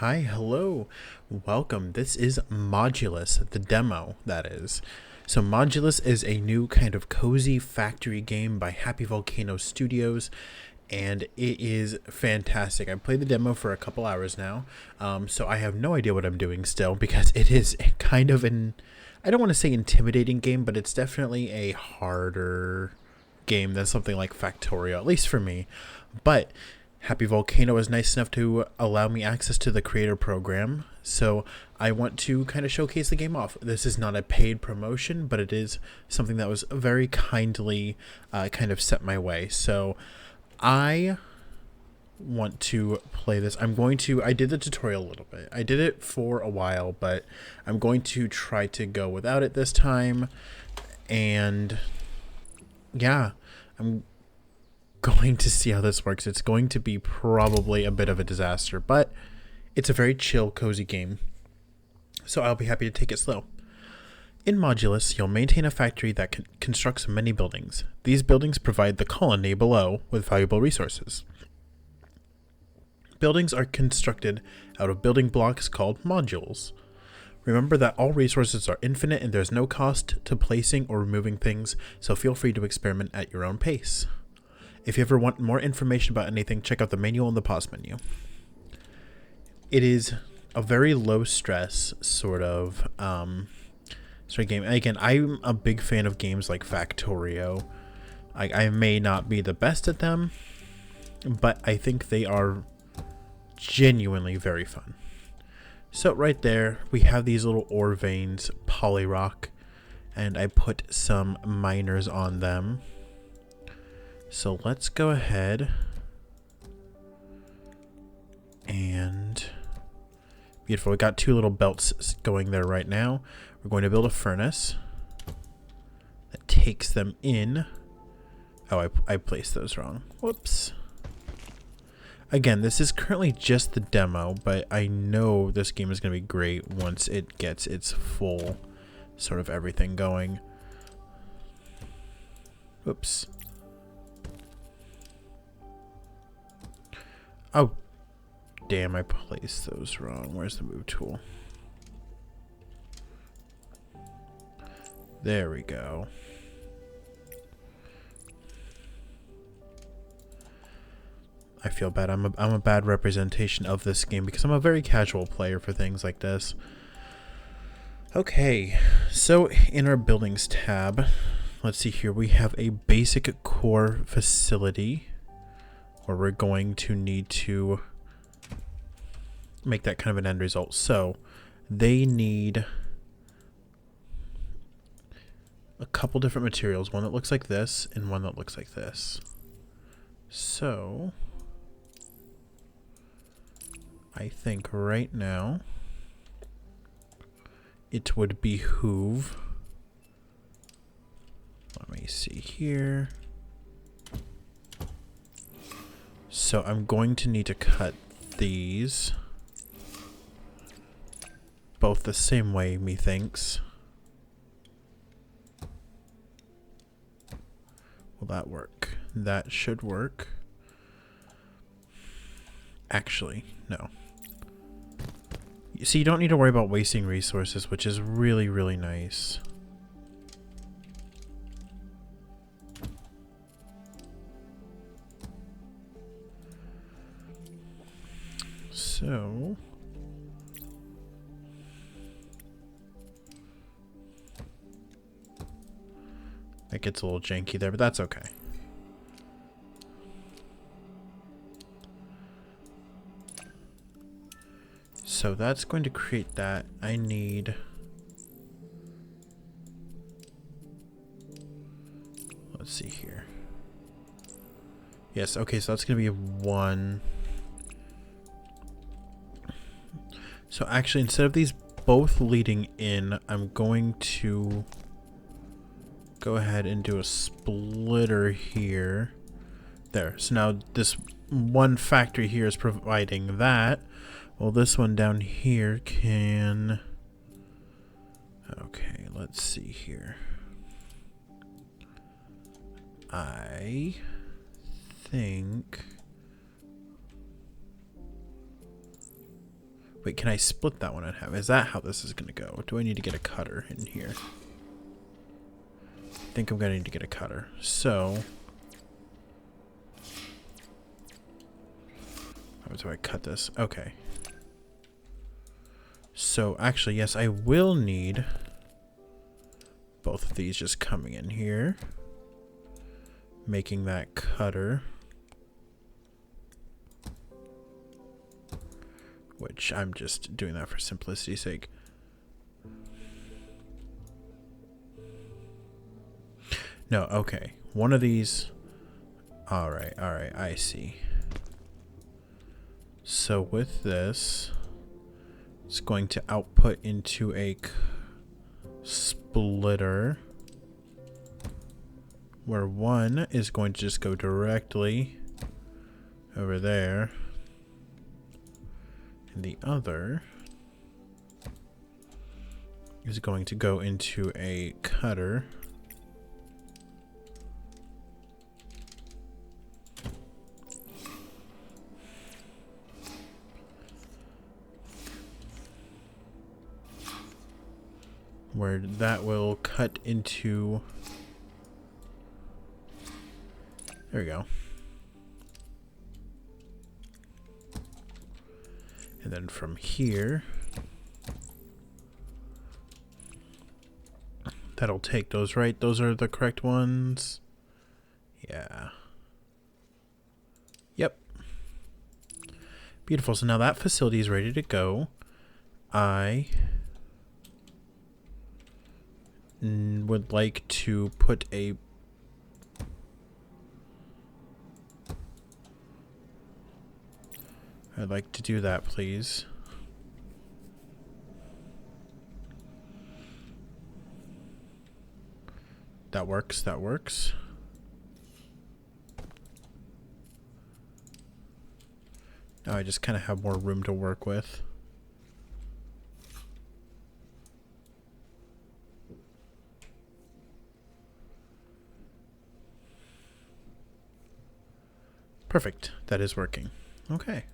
Hi, hello, welcome. This is Modulus, the demo, that is. So, Modulus is a new kind of cozy factory game by Happy Volcano Studios, and it is fantastic. I played the demo for a couple hours now, so I have no idea what I'm doing still because it is kind of I don't want to say intimidating game, but it's definitely a harder game than something like Factorio, at least for me. But Happy Volcano is nice enough to allow me access to the creator program, so I want to kind of showcase the game off. This is not a paid promotion, but it is something that was very kindly kind of set my way. So I want to play this. I did the tutorial a little bit. I did it for a while, but I'm going to try to go without it this time. And yeah, I'm going to see how this works. It's going to be probably a bit of a disaster, but it's a very chill, cozy game, so I'll be happy to take it slow. In Modulus, you'll maintain a factory that constructs many buildings. These buildings provide the colony below with valuable resources. Buildings are constructed out of building blocks called modules. Remember that all resources are infinite and there's no cost to placing or removing things, so feel free to experiment at your own pace. If you ever want more information about anything, check out the manual in the pause menu. It is a very low stress sort of game. Again, I'm a big fan of games like Factorio. I may not be the best at them, but I think they are genuinely very fun. So right there, we have these little ore veins, polyrock, and I put some miners on them. So let's go ahead and beautiful. We got two little belts going there right now. We're going to build a furnace that takes them in. Oh, I placed those wrong. Whoops. Again, this is currently just the demo, but I know this game is going to be great once it gets its full sort of everything going. Whoops. Oh, damn, I placed those wrong. Where's the move tool? There we go. I feel bad. I'm a bad representation of this game because I'm a very casual player for things like this. Okay, so in our buildings tab, let's see here. We have a basic core facility where we're going to need to make that kind of an end result. So they need a couple different materials, one that looks like this and one that looks like this. So I think right now it would behoove, let me see here. So I'm going to need to cut these both the same way, methinks. Will that work? That should work. Actually, no. So you don't need to worry about wasting resources, which is really, really nice. So it gets a little janky there, but that's okay. So that's going to create that. I need, let's see here. Yes, okay, so that's going to be one. So actually, instead of these both leading in, I'm going to go ahead and do a splitter here. There. So now this one factory here is providing that. Well, this one down here can... Okay, let's see here. I think Wait, can I split that one in half? Is that how this is going to go? Do I need to get a cutter in here? I think I'm going to need to get a cutter. So, how do I cut this? Okay. So, actually, yes, I will need both of these just coming in here. Making that cutter. Which I'm just doing that for simplicity's sake. No, okay. One of these. Alright, I see. So with this, it's going to output into a splitter. Where one is going to just go directly over there. And the other is going to go into a cutter. Where that will cut into... There we go. And then from here, that'll take those, right? Those are the correct ones. Yeah. Yep. Beautiful. So now that facility is ready to go. I would like to put a... I'd like to do that, please. That works, that works. Now I just kind of have more room to work with. Perfect, that is working. Okay.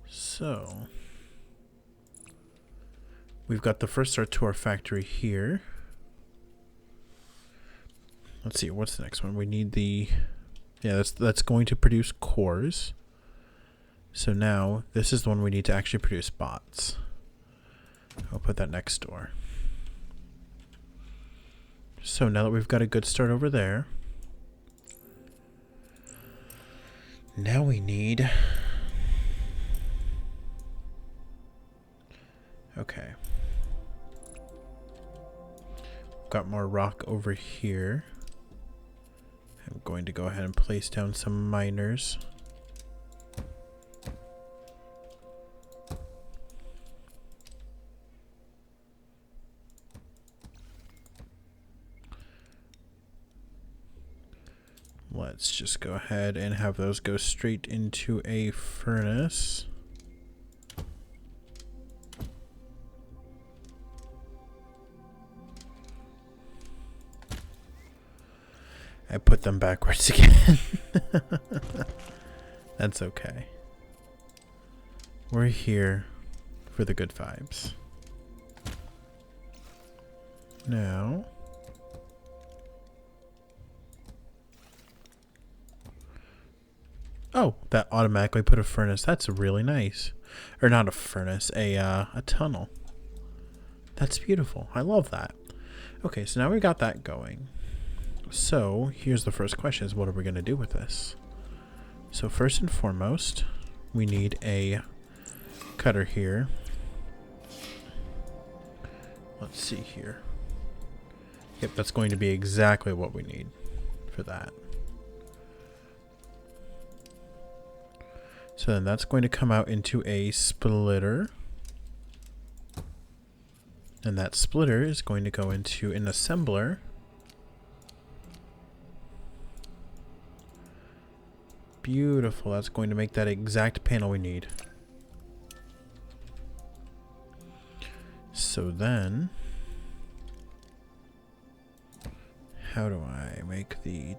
So, we've got the first start to our factory here. Let's see, what's the next one? We need the... Yeah, that's going to produce cores. So now, this is the one we need to actually produce bots. I'll put that next door. So now that we've got a good start over there, now we need... Okay. Got more rock over here. I'm going to go ahead and place down some miners. Let's just go ahead and have those go straight into a furnace. I put them backwards again. That's okay. We're here for the good vibes. Now, oh, that automatically put a furnace. That's really nice. Or not a furnace, a tunnel. That's beautiful. I love that. Okay, so now we got that going. So here's the first question: is what are we going to do with this? So first and foremost, we need a cutter here. Let's see here. Yep, that's going to be exactly what we need for that. So then that's going to come out into a splitter. And that splitter is going to go into an assembler. Beautiful. That's going to make that exact panel we need. So then, how do I make the...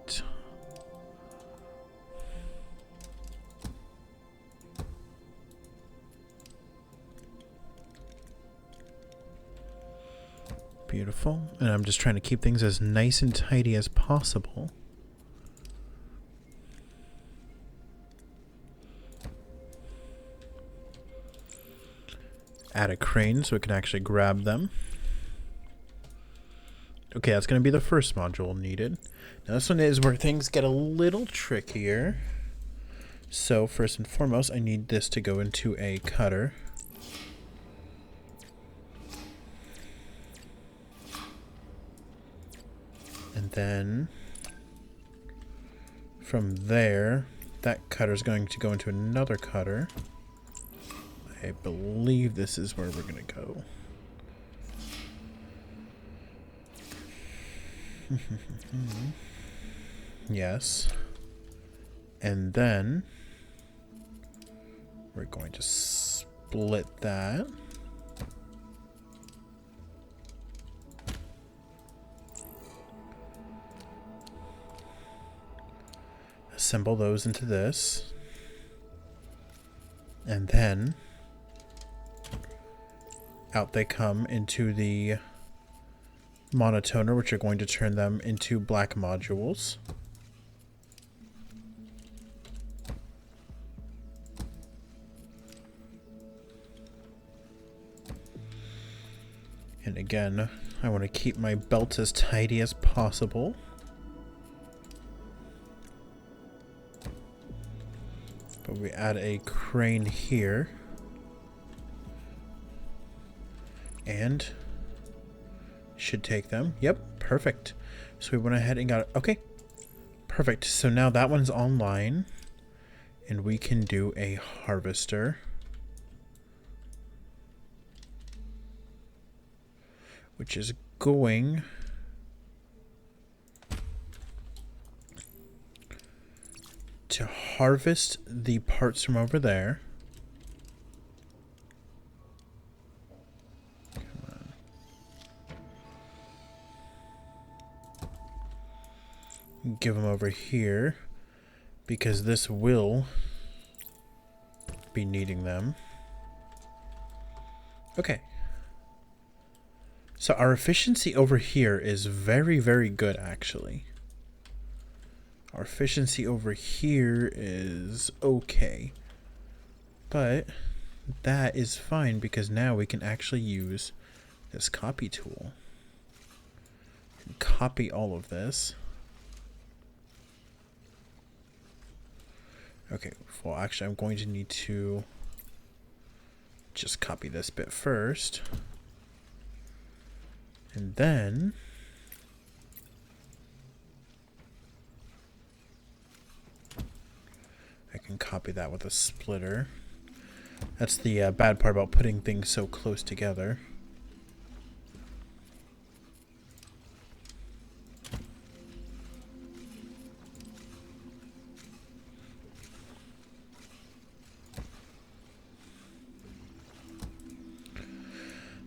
Beautiful. And I'm just trying to keep things as nice and tidy as possible. Add a crane so we can actually grab them. Okay, that's going to be the first module needed. Now this one is where things get a little trickier. So first and foremost, I need this to go into a cutter. And then from there, that cutter is going to go into another cutter. I believe this is where we're going to go. Yes. And then we're going to split that. Assemble those into this. And then out they come into the monotoner, which are going to turn them into black modules. And again, I want to keep my belt as tidy as possible. But we add a crane here. And should take them. Yep, perfect. So we went ahead and got it. Okay, perfect. So now that one's online. And we can do a harvester. Which is going to harvest the parts from over there. Come on. Give them over here because this will be needing them. Okay. So our efficiency over here is very, very good, actually. Our efficiency over here is okay. But that is fine because now we can actually use this copy tool. And copy all of this. Okay, well actually I'm going to need to just copy this bit first. And then I can copy that with a splitter. That's the bad part about putting things so close together.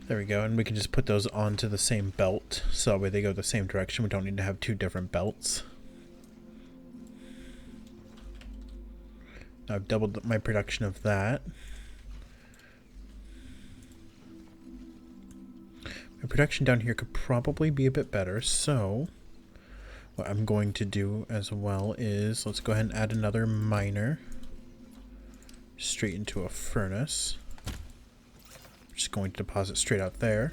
There we go, and we can just put those onto the same belt, so that way they go the same direction. We don't need to have two different belts. Now I've doubled my production of that. My production down here could probably be a bit better, so what I'm going to do as well is, let's go ahead and add another miner straight into a furnace. Just going to deposit straight out there.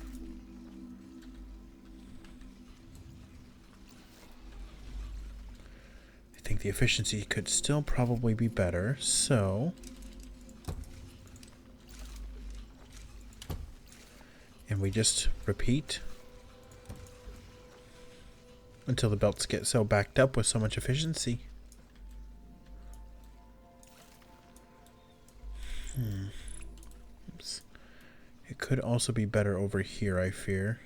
I think the efficiency could still probably be better, so and we just repeat until the belts get so backed up with so much efficiency. Oops. It could also be better over here, I fear.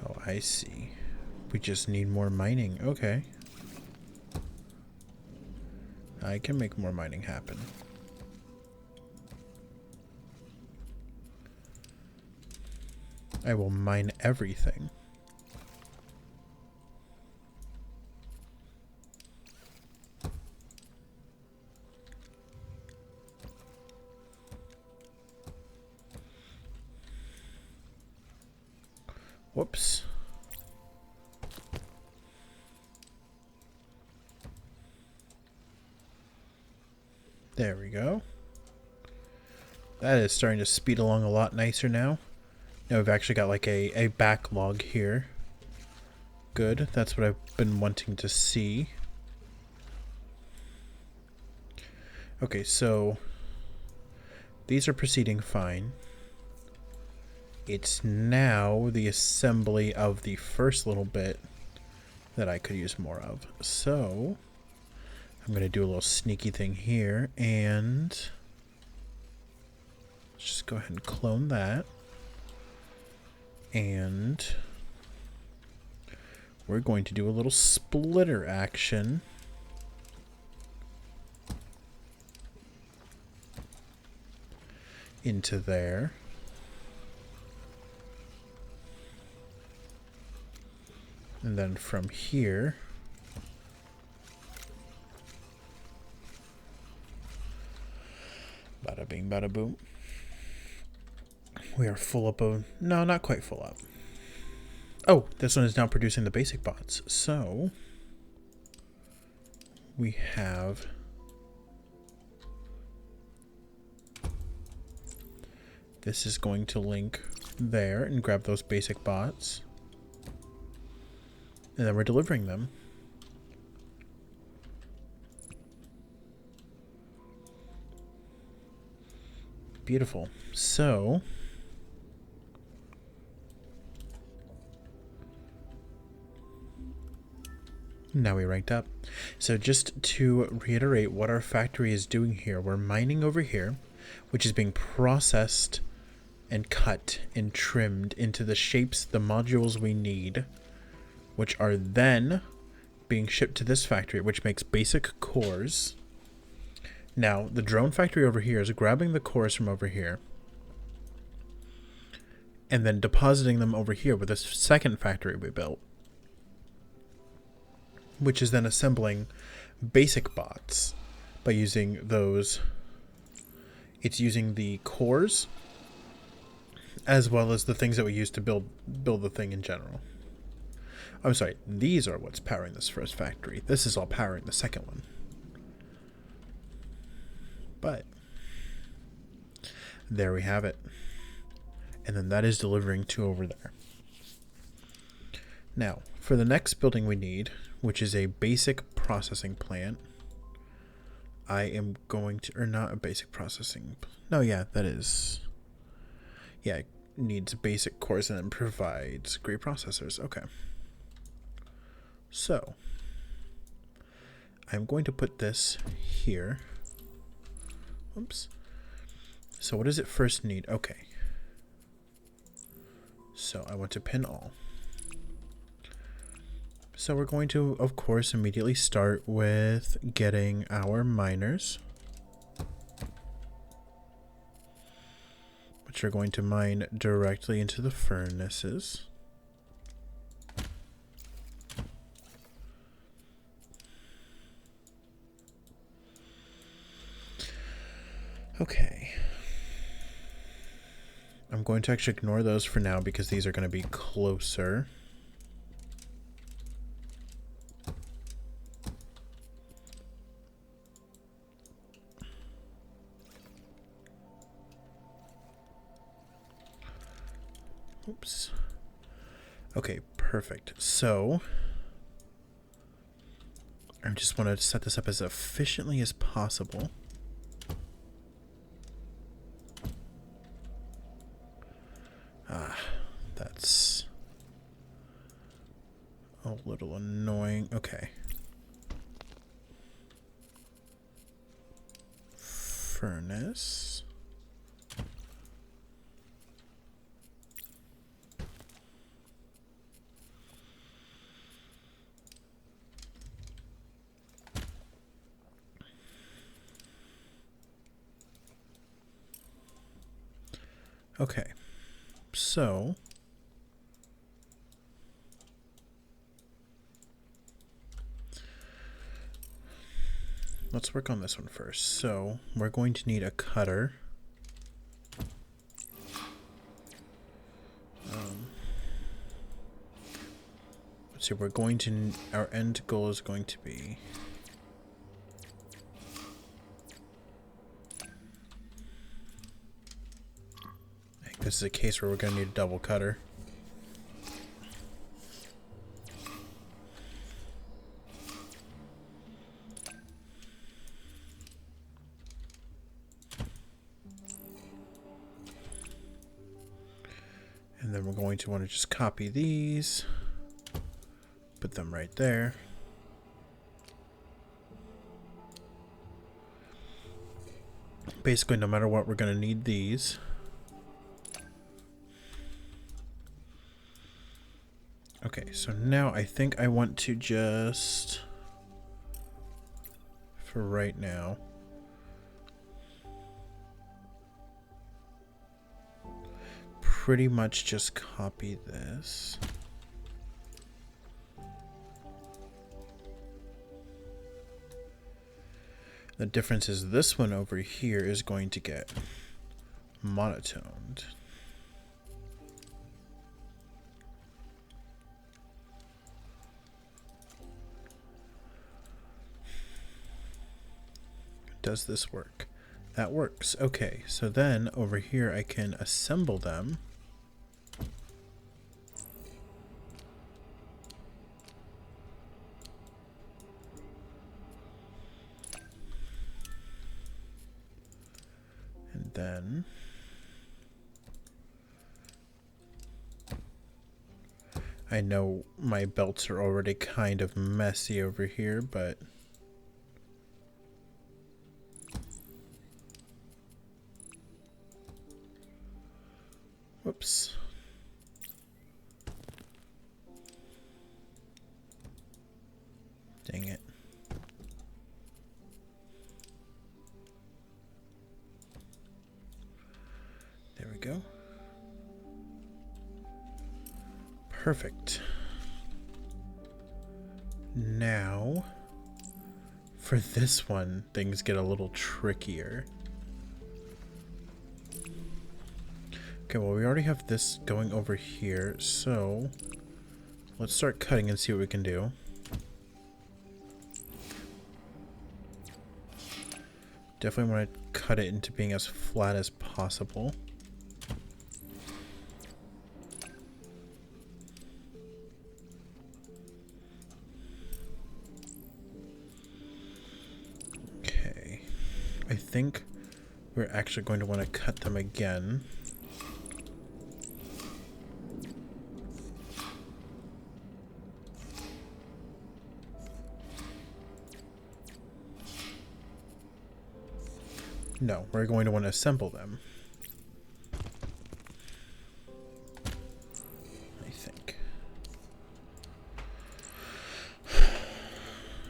Oh, I see. We just need more mining. Okay. I can make more mining happen. I will mine everything. Whoops. There we go. That is starting to speed along a lot nicer now. Now we've actually got like a backlog here. Good. That's what I've been wanting to see. Okay, so these are proceeding fine. It's now the assembly of the first little bit that I could use more of. So I'm going to do a little sneaky thing here, and let's just go ahead and clone that. And we're going to do a little splitter action. Into there. And then from here, bada bing, bada boom. We are full up of, no, not quite full up. Oh, this one is now producing the basic bots. So we have this is going to link there and grab those basic bots. And then we're delivering them. Beautiful. So now we ranked up. So just to reiterate what our factory is doing here, we're mining over here, which is being processed and cut and trimmed into the shapes, the modules we need, which are then being shipped to this factory, which makes basic cores. Now, the drone factory over here is grabbing the cores from over here and then depositing them over here with this second factory we built, which is then assembling basic bots by using those. It's using the cores as well as the things that we use to build the thing in general. I'm sorry, these are what's powering this first factory. This is all powering the second one. But there we have it. And then that is delivering to over there. Now, for the next building we need, which is a basic processing plant, I am going to, or not a basic processing. No, yeah, that is. Yeah, it needs basic cores and then provides great processors. Okay. So, I'm going to put this here. Oops. So what does it first need? Okay. So I want to pin all. So we're going to, of course, immediately start with getting our miners, which are going to mine directly into the furnaces. Okay. I'm going to actually ignore those for now because these are going to be closer. Oops. Okay, perfect. So I just want to set this up as efficiently as possible. That's a little annoying. Okay. Furnace. Okay. So let's work on this one first. So we're going to need a cutter. So we're going to, our end goal is going to be I think this is a case where we're going to need a double cutter. And then we're going to want to just copy these, put them right there. Basically, no matter what, we're going to need these. Okay, so now I think I want to just, for right now, pretty much just copy this. The difference is this one over here is going to get monotoned. Does this work? That works. Okay, so then over here I can assemble them. And then I know my belts are already kind of messy over here, but whoops. Dang it. There we go. Perfect. Now, for this one, things get a little trickier. Okay, well, we already have this going over here, so let's start cutting and see what we can do. Definitely want to cut it into being as flat as possible. Okay, I think we're actually going to want to cut them again. No, we're going to want to assemble them. I think.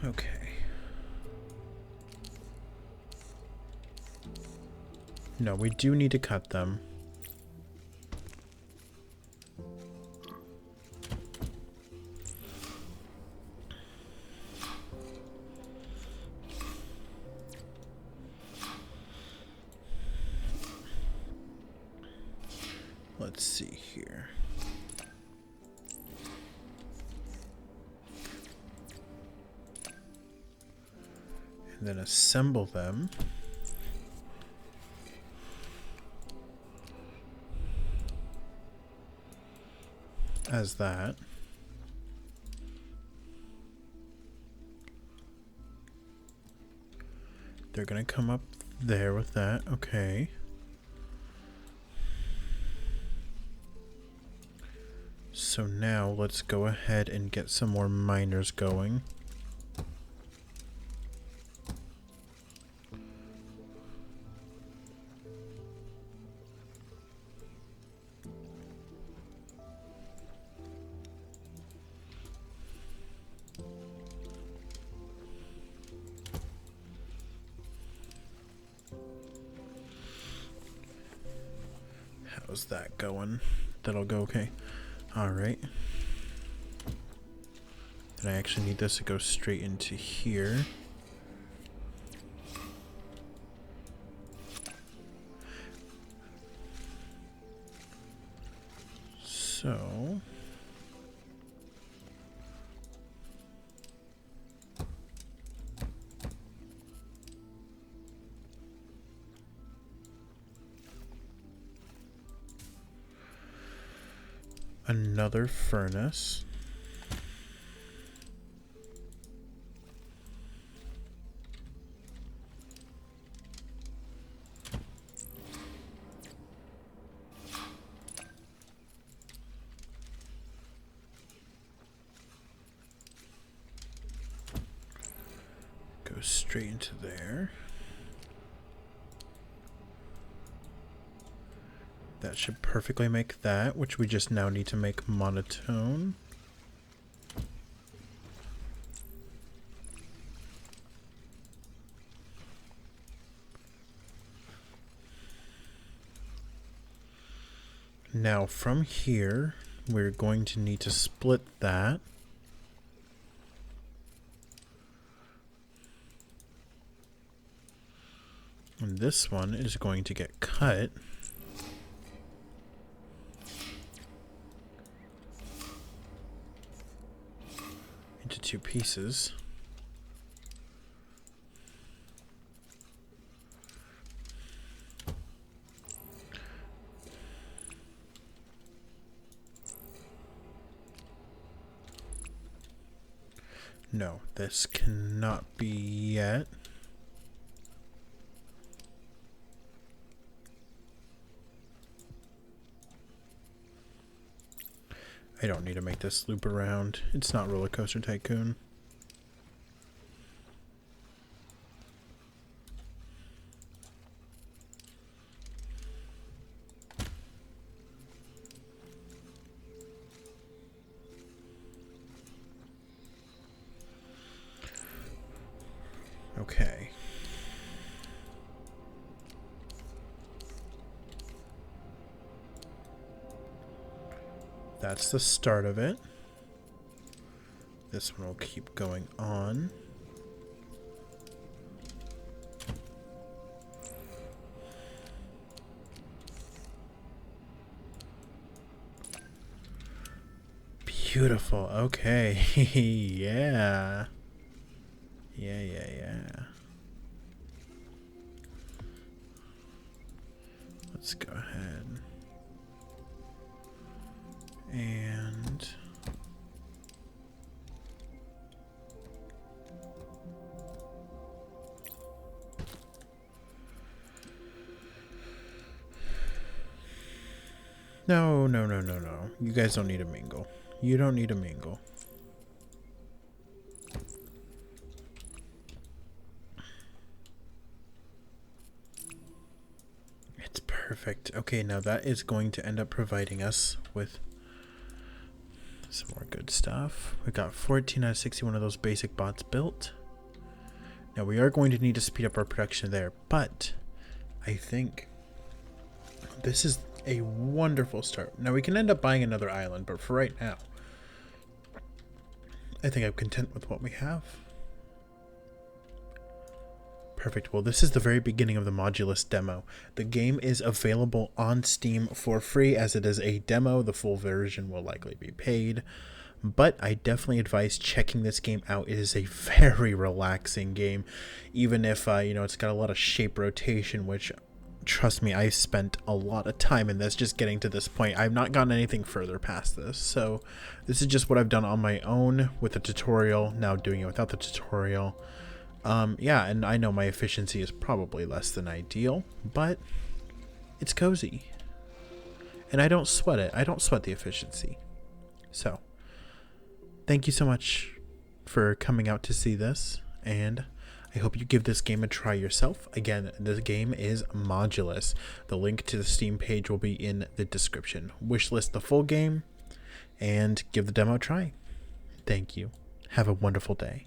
Okay. No, we do need to cut them. Let's see here. And then assemble them. As that. They're gonna come up there with that, okay. So now let's go ahead and get some more miners going. How's that going? That'll go okay. Alright. Then I actually need this to go straight into here. So another furnace. Go straight into there. That should perfectly make that, which we just now need to make monotone. Now from here, we're going to need to split that. And this one is going to get cut. Into two pieces. No, this cannot be yet. I don't need to make this loop around. It's not Roller Coaster Tycoon. Okay. That's the start of it. This one will keep going on. Beautiful. Okay. Yeah. Yeah. Let's go ahead. And no. You guys don't need to mingle. You don't need to mingle. It's perfect. Okay, now that is going to end up providing us with some more good stuff. We got 14 out of 61 of those basic bots built. Now we are going to need to speed up our production there, but I think this is a wonderful start. Now we can end up buying another island, but for right now, I think I'm content with what we have. Perfect. Well, this is the very beginning of the Modulus demo. The game is available on Steam for free as it is a demo. The full version will likely be paid, but I definitely advise checking this game out. It is a very relaxing game, even if, it's got a lot of shape rotation, which, trust me, I've spent a lot of time in this just getting to this point. I've not gotten anything further past this, so this is just what I've done on my own with the tutorial, now doing it without the tutorial. Yeah, and I know my efficiency is probably less than ideal, but it's cozy. And I don't sweat it. I don't sweat the efficiency. So, thank you so much for coming out to see this, and I hope you give this game a try yourself. Again, the game is Modulus. The link to the Steam page will be in the description. Wishlist the full game, and give the demo a try. Thank you. Have a wonderful day.